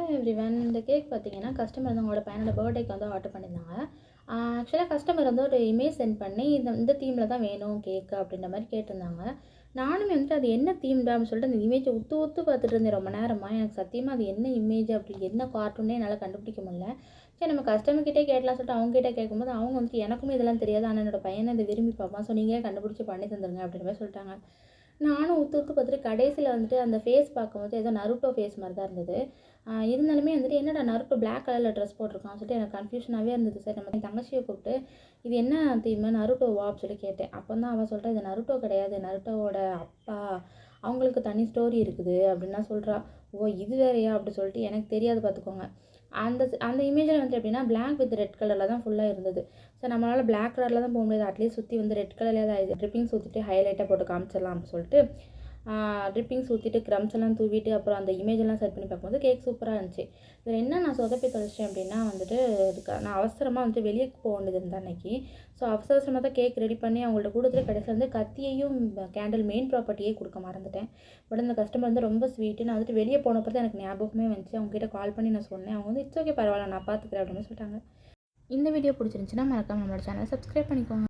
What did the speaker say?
Hi everyone. இந்த cake பார்த்தீங்கன்னா customer வந்து அவங்களோட பையனோட பர்த்டேக்கு வந்து ஆர்டர் பண்ணியிருந்தாங்க. ஆக்சுவலாக கஸ்டமர் வந்து ஒரு இமேஜ் சென்ட் பண்ணி இந்த இந்த தீமில் தான் வேணும் கேக்கு அப்படின்ற மாதிரி கேட்டிருந்தாங்க. நானுமே வந்துட்டு அது என்ன தீம்டா அப்படின்னு சொல்லிட்டு அந்த இமேஜை உத்து உத்து பார்த்துட்டு இருந்தேன் ரொம்ப நேரமாக. எனக்கு சத்தியமாக அது என்ன இமேஜ் அப்படி என்ன கார்ட்டூனே என்னால் கண்டுபிடிக்க முடியல. சரி நம்ம கஸ்டமர்கிட்டே கேட்கலாம் சொல்லிட்டு அவங்ககிட்ட கேட்கும்போது அவங்க வந்துட்டு எனக்குமே இதெல்லாம் தெரியாது, ஆனால் என்னோட பையனை இதை விரும்பி பார்ப்பான், ஸோ நீங்களே கண்டுபிடிச்சி பண்ணி தந்துருங்க அப்படின்ற மாதிரி சொல்லிட்டாங்க. நானும் உத்து உத்து பார்த்துட்டு கடைசியில் வந்துட்டு அந்த ஃபேஸ் பார்க்கும்போது ஏதோ நருட்டோ ஃபேஸ் மாதிரி தான் இருந்தது. இருந்தாலுமே வந்துட்டு என்னடா நருட்டோ பிளாக் கலரில் ட்ரெஸ் போட்டிருக்கான்னு சொல்லிட்டு எனக்கு கன்ஃபியூஷனாகவே இருந்தது. சரி நம்ம என் தங்கச்சியை கூப்பிட்டு இது என்ன தீம் நருட்டோவா அப்படின்னு சொல்லி கேட்டேன். அப்போ தான் அவள் சொல்கிறா இது நருட்டோ கிடையாது, நருட்டோவோட அப்பா, அவங்களுக்கு தனி ஸ்டோரி இருக்குது அப்படின்னா சொல்கிறா. ஓ இது வேறையா அப்படி சொல்லிட்டு எனக்கு தெரியாது பார்த்துக்கோங்க. அந்த அந்த இமேஜில் வந்துட்டு எப்படின்னா பிளாக் வித் ரெட் கலரில் தான் ஃபுல்லாக இருந்தது. ஸோ நம்மளால் பிளாக் கலரில் தான் போக முடியாது, அட்லீஸ்ட் சுற்றி வந்து ரெட் கலர்லேயே தான் ட்ரிப்பிங்ஸ் ஊற்றிட்டு ஹைலைட்டாக போட்டு காமிச்சிடலாம் அப்படின்னு சொல்லிட்டு ட்ரிப்பிங்ஸ் ஊற்றிட்டு க்ரம்ஸ் எல்லாம் தூவிட்டு அப்புறம் அந்த இமேஜெல்லாம் செட் பண்ணி பார்க்கும்போது கேக் சூப்பராக இருந்துச்சு. இதில் என்ன நான் சொதப்பி தொலைச்சிட்டேன் அப்படின்னா வந்துட்டு இதுக்கு நான் அவசரமாக வந்துட்டு வெளியே போக வேண்டியது இருந்தேன் அன்றைக்கி. ஸோ அவசரமாக தான் கேக் ரெடி பண்ணி அவங்கள்ட்ட கொடுத்துட்டு கடைசியில் வந்து கத்தியையும் கேண்டில் மெயின் ப்ராப்பர்ட்டியே கொடுக்க மறந்துட்டேன். பட் அந்த கஸ்டமர் வந்து ரொம்ப ஸ்வீட்டு. நான் வந்துட்டு வெளியே போனப்போ தான் எனக்கு ஞாபகமே வந்துச்சு. அவங்ககிட்ட கால் பண்ணி நான் சொன்னேன். அவங்க வந்து இட்ஸ் ஓகே பரவாயில்ல நான் பார்த்துக்கிறேன் அப்படின்னு சொல்லிட்டாங்க. இந்த வீடியோ பிடிச்சிருந்துச்சுன்னா மறக்காம நம்மளோட சேனலை சப்ஸ்கிரைப் பண்ணிக்கோங்க.